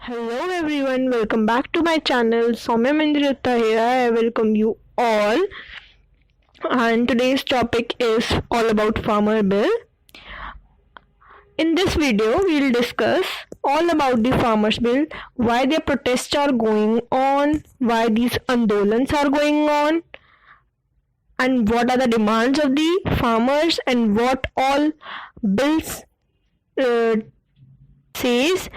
Hello everyone, welcome back to my channel. Soumya Mandrita here. I welcome you all. And today's topic is all about Farmer Bill. In this video, we'll discuss all about the Farmers Bill, why their protests are going on, why these andolans are going on, and what are the demands of the farmers and what all bills says,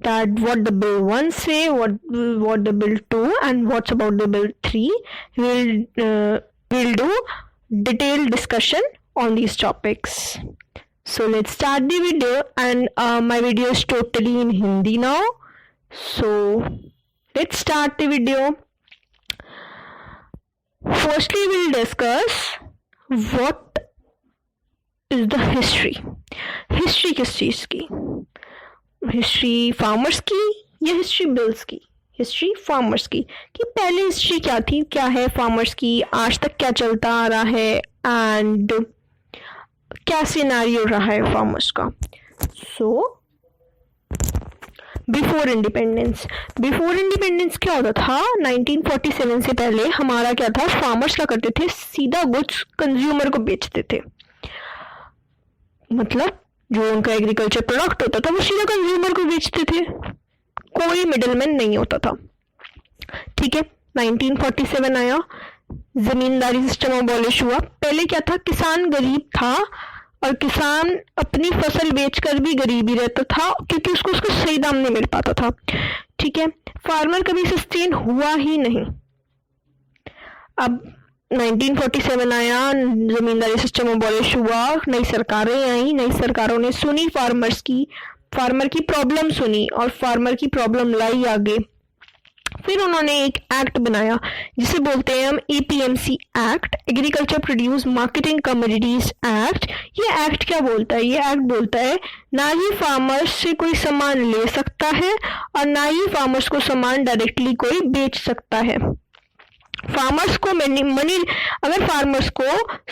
that what the bill 1 say, what the bill 2, and what's about the bill 3. We'll do detailed discussion on these topics. So let's start the video, and my video is totally in Hindi now. So let's start the video. Firstly, we'll discuss what is the history. History किस चीज़ की? History farmers की या history bills की? History farmers की, कि पहले history क्या थी, क्या है फार्मर्स की, आज तक क्या चलता आ रहा है, एंड क्या सिनेरियो रहा है फार्मर्स का. सो बिफोर इंडिपेंडेंस क्या होता था? 1947 से पहले हमारा क्या था? फार्मर्स क्या करते थे? सीधा गुड्स कंज्यूमर को बेचते थे. मतलब जो उनका एग्रीकल्चर प्रोडक्ट होता था वो सीधा कंज्यूमर को बेचते थे, कोई मिडलमैन नहीं होता था. ठीक है, 1947 आया, जमींदारी सिस्टम अबॉलिश हुआ. पहले क्या था? किसान गरीब था और किसान अपनी फसल बेचकर भी गरीब ही रहता था, क्योंकि उसको सही दाम नहीं मिल पाता था. ठीक है, फार्मर कभी सस्टेन हुआ ही नहीं. अब 1947 आया, जमींदारी सिस्टम अबॉलिश हुआ, नई सरकारें आई, नई सरकारों ने सुनी फार्मर की प्रॉब्लम सुनी और फार्मर की प्रॉब्लम लाई आगे. फिर उन्होंने एक एक्ट बनाया जिसे बोलते हैं हम APMC act, agriculture produce marketing commodities act. ये एक्ट क्या बोलता है? ये एक्ट बोलता है ना ही फार्मर्स से कोई सामान ले सकता है और ना ही फार्मर्स को सामान डायरेक्टली कोई बेच सकता है. फार्मर्स को अगर फार्मर्स को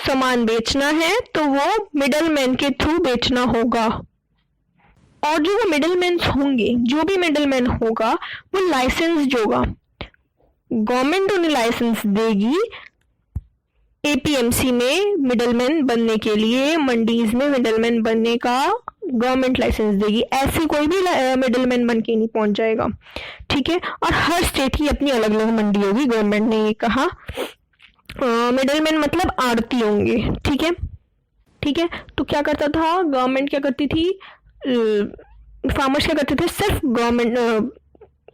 सामान बेचना है तो वो मिडलमैन के थ्रू बेचना होगा, और जो वो मिडलमैन होंगे, जो भी मिडलमैन होगा वो लाइसेंस्ड होगा. गवर्नमेंट उन्हें लाइसेंस देगी एपीएमसी में मिडलमैन बनने के लिए, मंडीज में मिडलमैन बनने का गवर्नमेंट लाइसेंस देगी. ऐसे कोई भी मिडलमैन बन के नहीं पहुंच जाएगा. ठीक है, और हर स्टेट की अपनी अलग अलग मंडी होगी. गवर्नमेंट ने ये कहा, मिडलमैन मतलब आड़ती होंगे. ठीक है, तो क्या करता था गवर्नमेंट? क्या करती थी? फार्मर्स क्या करते थे? सिर्फ गवर्नमेंट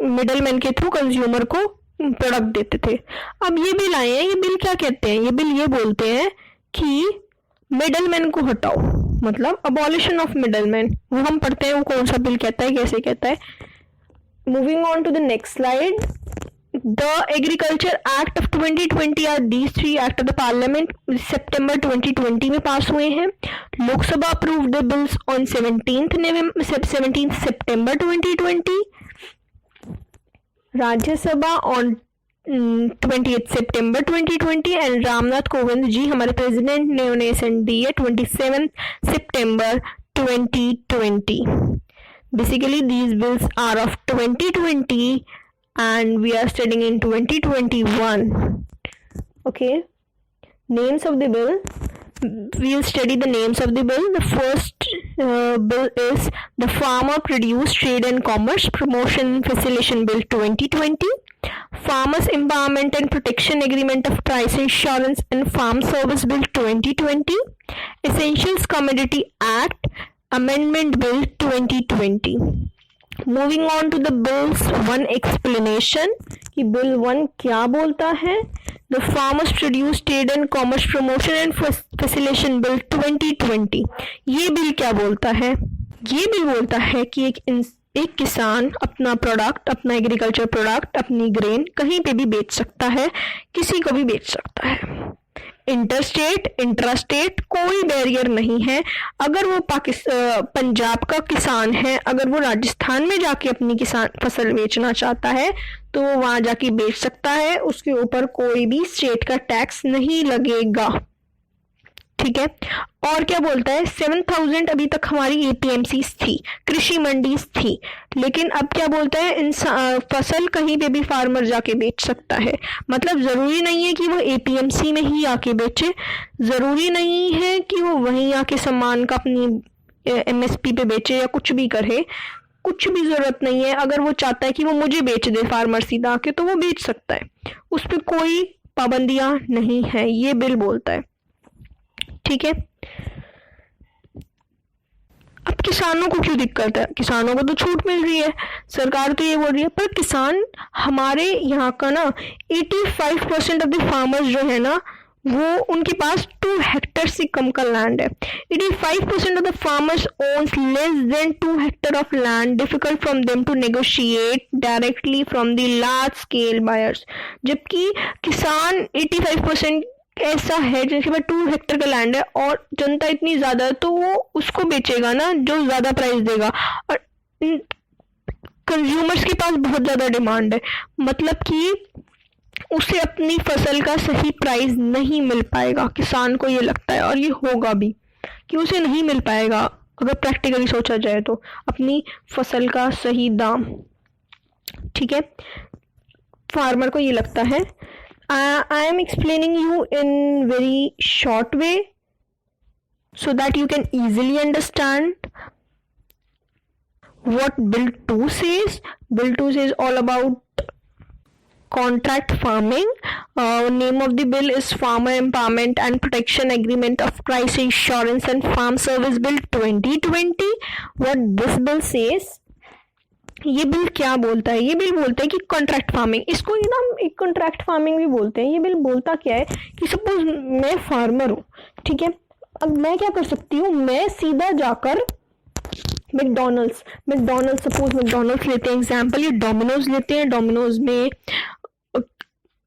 मिडलमैन के थ्रू कंज्यूमर को प्रोडक्ट देते थे. अब ये बिल आए हैं, ये बिल क्या कहते हैं? ये बिल ये बोलते हैं कि मिडलमैन को हटाओ, मतलब अबॉलिशन ऑफ मिडलमैन. वो हम पढ़ते हैं, वो कौन सा बिल कहता है, कैसे कहता है. Moving on to the next slide. The agriculture act of 2020 are these 3 act of the parliament सितंबर 2020 में पास हुए हैं. Lok Sabha approved the bills on 17 सितंबर 2020. राज्यसभा ऑन 28 सितंबर 2020 एंड रामनाथ कोविंद जी हमारे प्रेसिडेंट ने उन्हें सेंड दी है 27 सितंबर 2020. Basically these bills are of 2020 and we are studying in 2021. Okay, names of the bill. We'll study the names of the bill. The first bill is the Farmer Produce Trade and Commerce Promotion and Facilitation Bill 2020. Farmers Empowerment and Protection Agreement of Price Insurance and Farm Service Bill 2020. Essentials Commodity Act Amendment Bill 2020. Moving on to the bills 1 explanation, कि bill 1 क्या बोलता है. The farmers produce trade and commerce promotion and facilitation bill 2020. ये bill क्या बोलता है? ये bill बोलता है कि एक किसान अपना प्रोडक्ट, अपना एग्रीकल्चर प्रोडक्ट, अपनी ग्रेन कहीं पे भी बेच सकता है, किसी को भी बेच सकता है. इंटरस्टेट, इंट्रास्टेट कोई बैरियर नहीं है. अगर वो पंजाब का किसान है, अगर वो राजस्थान में जाके अपनी किसान फसल बेचना चाहता है तो वो वहां जाके बेच सकता है, उसके ऊपर कोई भी स्टेट का टैक्स नहीं लगेगा. ठीक है। और क्या बोलता है, 7,000 अभी तक हमारी एपीएमसी थी, कृषि मंडीज थी, लेकिन अब क्या बोलता है, फसल कहीं पे भी फार्मर जाके बेच सकता है। मतलब जरूरी नहीं है कि वो एपीएमसी में ही आके बेचे, जरूरी नहीं है कि वो वहीं आके सामान का अपनी एमएसपी पे बेचे या कुछ भी करे, कुछ भी जरूरत नहीं है। अगर वो चाहता है कि वो मुझे बेच दे फार्मर सीधा आके, तो वो बेच सकता है, उस पर कोई पाबंदियां नहीं है, ये बिल बोलता है। ठीक है। अब किसानों को क्यों दिक्कत है, किसानों को तो छूट मिल रही है, सरकार तो ये बोल रही है, पर किसान हमारे यहाँ का ना 85% ऑफ द फार्मर्स जो है ना, वो उनके पास 2 हेक्टर से कम का लैंड है। 85% of the farmers owns less than 2 hectare of land, difficult from them to negotiate directly from the large scale buyers. जबकि किसान 85% ऐसा है जिनके पास 2 हेक्टर का लैंड है और जनता इतनी ज्यादा है, तो वो उसको बेचेगा ना जो ज्यादा प्राइस देगा, और कंज्यूमर्स के पास बहुत ज्यादा डिमांड है, मतलब कि उसे अपनी फसल का सही प्राइस नहीं मिल पाएगा। किसान को ये लगता है, और ये होगा भी, कि उसे नहीं मिल पाएगा अगर प्रैक्टिकली सोचा जाए तो अपनी फसल का सही दाम। ठीक है, फार्मर को ये लगता है। I am explaining you in very short way so that you can easily understand what Bill 2 says. Bill 2 says all about contract farming. Name of the bill is Farmer Empowerment and Protection Agreement of Price Insurance and Farm Service Bill 2020. What this bill says, ये bill क्या बोलता है, ये bill बोलता है कि contract farming, इसको ना हम एक कॉन्ट्रैक्ट फार्मिंग भी बोलते हैं। ये बिल बोलता क्या है कि सपोज मैं फार्मर हूँ, ठीक है, अब मैं क्या कर सकती हूँ, मैं सीधा जाकर मैकडॉनल्ड्स सपोज मैकडॉनल्ड्स लेते हैं एग्जाम्पल, ये डोमिनोज लेते हैं, डोमिनोज में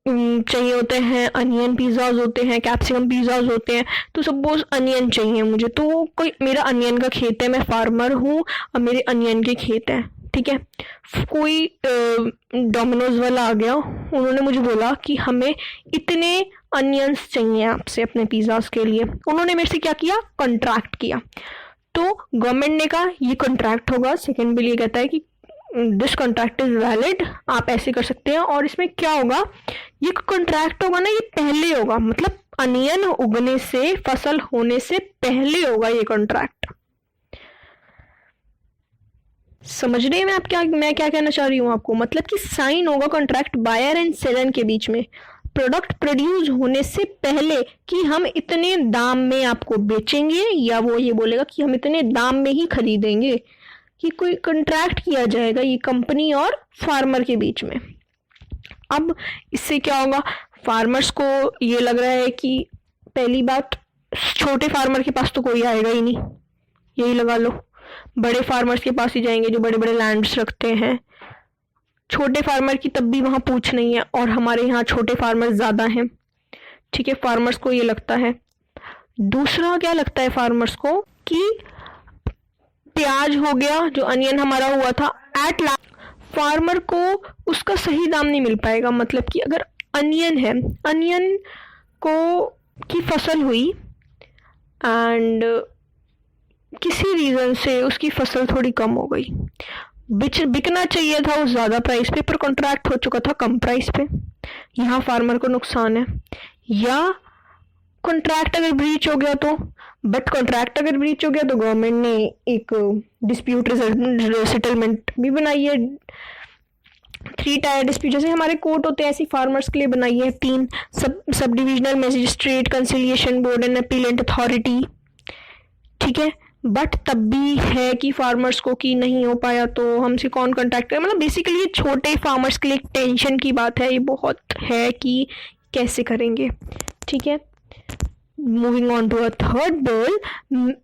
चाहिए होते हैं अनियन पिज़्ज़ाज होते हैं, कैप्सिकम पिज़्ज़ाज होते हैं, तो सपोज अनियन चाहिए मुझे, तो कोई मेरा अनियन का खेत है, मैं फार्मर हूँ और मेरे अनियन के खेत हैं, ठीक है। कोई डोमिनोज वाला आ गया, उन्होंने मुझे बोला कि हमें इतने अनियंस चाहिए आपसे अपने पिज़्ज़ाज के लिए, उन्होंने मेरे से क्या किया, कॉन्ट्रैक्ट किया, तो गवर्नमेंट ने कहा ये कॉन्ट्रैक्ट होगा। सेकेंड बिल ये कहता है कि दिस कॉन्ट्रैक्ट इज वैलिड, आप ऐसे कर सकते हैं, और इसमें क्या होगा, ये कॉन्ट्रैक्ट होगा ना, ये पहले होगा, मतलब अनियन उगने से, फसल होने से पहले होगा ये कॉन्ट्रैक्ट। समझ रहे हैं मैं क्या कहना चाह रही हूँ आपको, मतलब कि साइन होगा कॉन्ट्रैक्ट बायर एंड सेलर के बीच में, प्रोडक्ट प्रोड्यूस होने से पहले कि हम इतने दाम में आपको बेचेंगे, या वो ये बोलेगा कि हम इतने दाम में ही खरीदेंगे, कि कोई कॉन्ट्रैक्ट किया जाएगा ये कंपनी और फार्मर के बीच में। अब इससे क्या होगा, फार्मर्स को ये लग रहा है कि पहली बात, छोटे फार्मर के पास तो कोई आएगा ही नहीं, यही लगा लो, बड़े फार्मर्स के पास ही जाएंगे जो बड़े बड़े लैंड्स रखते हैं। छोटे फार्मर की तब भी वहाँ पूछ नहीं है, और हमारे यहाँ छोटे फार्मर ज़्यादा हैं, ठीक है, फार्मर्स को ये लगता है। दूसरा क्या लगता है फार्मर्स को, कि प्याज हो गया, जो अनियन हमारा हुआ था, एट लास्ट फार्मर को उसका सही दाम नहीं मिल पाएगा। मतलब कि अगर अनियन है, अनियन को की फसल हुई एंड किसी रीज़न से उसकी फसल थोड़ी कम हो गई, बिकना चाहिए था उस ज़्यादा प्राइस पे, पर कॉन्ट्रैक्ट हो चुका था कम प्राइस पे, यहाँ फार्मर को नुकसान है। या कॉन्ट्रैक्ट अगर ब्रीच हो गया तो, बट कॉन्ट्रैक्ट अगर ब्रीच हो गया तो गवर्नमेंट ने एक डिस्प्यूट सेटलमेंट भी बनाई है, 3 टायर डिस्प्यूट, जैसे हमारे कोर्ट होते हैं ऐसी फार्मर्स के लिए बनाई है, 3 sub divisional magistrate, conciliation board and appellate authority, ठीक है। बट तब भी है कि फार्मर्स को कि नहीं हो पाया तो हमसे कौन कॉन्टैक्ट करे, मतलब बेसिकली ये छोटे फार्मर्स के लिए एक टेंशन की बात है, ये बहुत है कि कैसे करेंगे, ठीक है। Moving on to a third bill,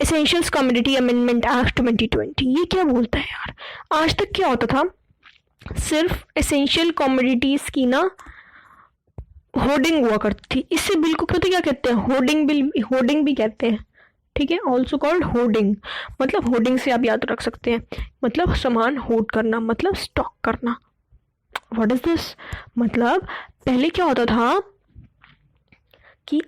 essentials commodity amendment act 2020। ये क्या बोलता है यार, आज तक क्या होता था, सिर्फ एसेंशियल कमोडिटीज की ना होर्डिंग हुआ करती थी, इससे बिल को क्या कहते हैं, होर्डिंग भी कहते हैं, ठीक है, ऑल्सो कॉल्ड होर्डिंग। मतलब होर्डिंग से आप याद रख सकते हैं, मतलब सामान होर्ड करना, मतलब स्टॉक करना। व्हाट इज दिस, मतलब पहले क्या होता था कि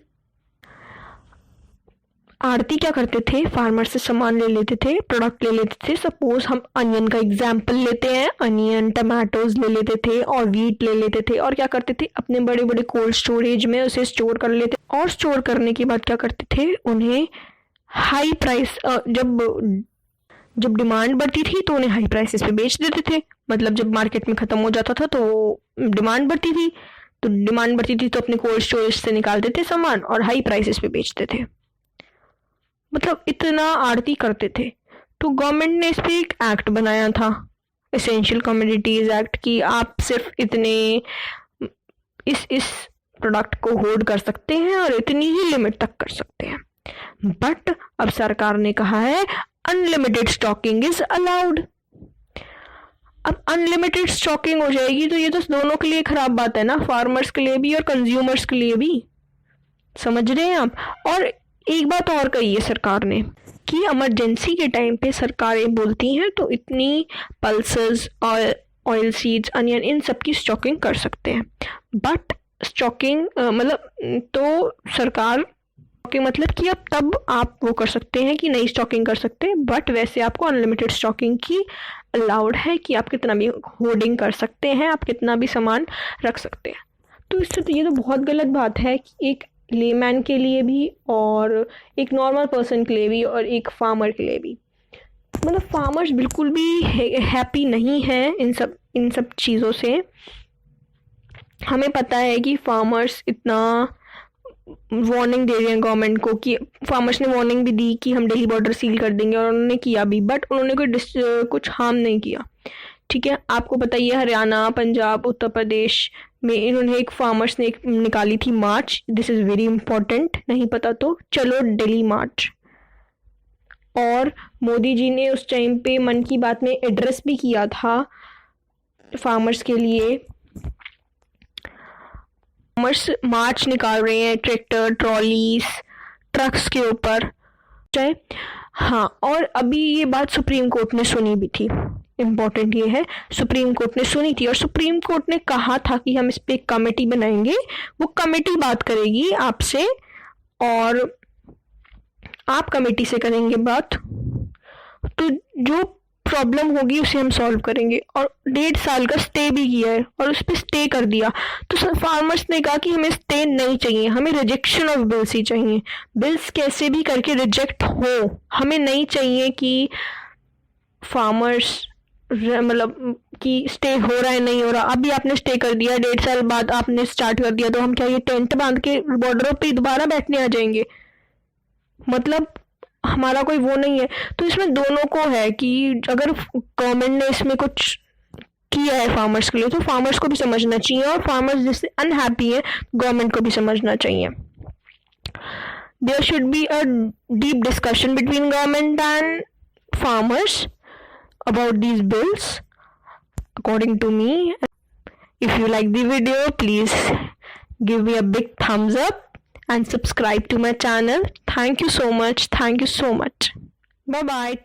आड़ती क्या करते थे, फार्मर से सामान ले लेते थे, प्रोडक्ट ले लेते थे। सपोज हम अनियन का एग्जाम्पल लेते हैं, अनियन टमाटोज ले लेते थे और वीट ले लेते थे और क्या करते थे, अपने बड़े बड़े कोल्ड स्टोरेज में उसे स्टोर कर लेते और स्टोर करने के बाद क्या करते थे, उन्हें हाई प्राइस जब डिमांड बढ़ती थी तो उन्हें हाई प्राइसेस पे बेच देते थे। मतलब जब मार्केट में ख़त्म हो जाता था तो डिमांड बढ़ती थी, तो अपने कोल्ड स्टोरेज से निकालते थे सामान और हाई प्राइसेस पे बेचते थे। मतलब इतना आड़ती करते थे। तो गवर्नमेंट ने इस पर एक एक्ट बनाया था, एसेंशियल कमोडिटीज एक्ट, कि आप सिर्फ इतने इस प्रोडक्ट को होल्ड कर सकते हैं और इतनी ही लिमिट तक कर सकते हैं। बट अब सरकार ने कहा है अनलिमिटेड स्टॉकिंग इज अलाउड। अब अनलिमिटेड स्टॉकिंग हो जाएगी तो ये तो दोनों के लिए खराब बात है ना, फार्मर्स के लिए भी और कंज्यूमर्स के लिए भी। समझ रहे हैं आप? और एक बात और कही है सरकार ने कि इमरजेंसी के टाइम पे सरकारें बोलती हैं तो इतनी पल्सेस और ऑयल सीड्स, अनियन, इन सब की स्टॉकिंग कर सकते हैं। बट स्टॉकिंग मतलब तो सरकार के मतलब कि अब तब आप वो कर सकते हैं कि नई स्टॉकिंग कर सकते हैं, बट वैसे आपको अनलिमिटेड स्टॉकिंग की अलाउड है कि आप कितना भी होर्डिंग कर सकते हैं, आप कितना भी सामान रख सकते हैं। तो इससे तो ये तो बहुत गलत बात है कि एक लेमैन के लिए भी और एक नॉर्मल पर्सन के लिए भी और एक फार्मर के लिए भी। मतलब फार्मर्स बिल्कुल भी हैप्पी नहीं है इन सब चीज़ों से। हमें पता है कि फार्मर्स इतना वार्निंग दे रहे हैं गवर्नमेंट को, कि फार्मर्स ने वार्निंग भी दी कि हम दिल्ली बॉर्डर सील कर देंगे और उन्होंने किया भी, बट उन्होंने कुछ हार्म नहीं किया। ठीक है, आपको पता ही है हरियाणा, पंजाब, उत्तर प्रदेश में इन्होंने एक फार्मर्स ने एक निकाली थी मार्च। दिस इज़ वेरी इंपॉर्टेंट, नहीं पता तो चलो दिल्ली मार्च। और मोदी जी ने उस टाइम पे मन की बात में एड्रेस भी किया था फार्मर्स के लिए। फार्मर्स मार्च निकाल रहे हैं ट्रैक्टर, ट्रॉलीज, ट्रक्स के ऊपर, चाहे हाँ। और अभी ये बात सुप्रीम कोर्ट ने सुनी भी थी। इम्पोर्टेंट ये है, सुप्रीम कोर्ट ने सुनी थी और सुप्रीम कोर्ट ने कहा था कि हम इस पे एक कमेटी बनाएंगे, वो कमेटी बात करेगी आपसे और आप कमेटी से करेंगे बात, तो जो प्रॉब्लम होगी उसे हम सॉल्व करेंगे। और 1.5 साल का स्टे भी किया है और उस पर स्टे कर दिया। तो फार्मर्स ने कहा कि हमें स्टे नहीं चाहिए, हमें रिजेक्शन ऑफ बिल्स ही चाहिए। बिल्स कैसे भी करके रिजेक्ट हो, हमें नहीं चाहिए कि फार्मर्स मतलब कि स्टे हो रहा है नहीं हो रहा। अभी आपने स्टे कर दिया, 1.5 साल बाद आपने स्टार्ट कर दिया, तो हम क्या ये टेंट बांध के बॉर्डरों पे दोबारा बैठने आ जाएंगे? मतलब हमारा कोई वो नहीं है। तो इसमें दोनों को है कि अगर गवर्नमेंट ने इसमें कुछ किया है फार्मर्स के लिए तो फार्मर्स को भी समझना चाहिए, और फार्मर्स जिससे अनहैप्पी है गवर्नमेंट को भी समझना चाहिए। There should be a deep discussion between government and farmers about these bills, according to me. If you like the video, please give me a big thumbs up and subscribe to my channel. Thank you so much. Bye bye.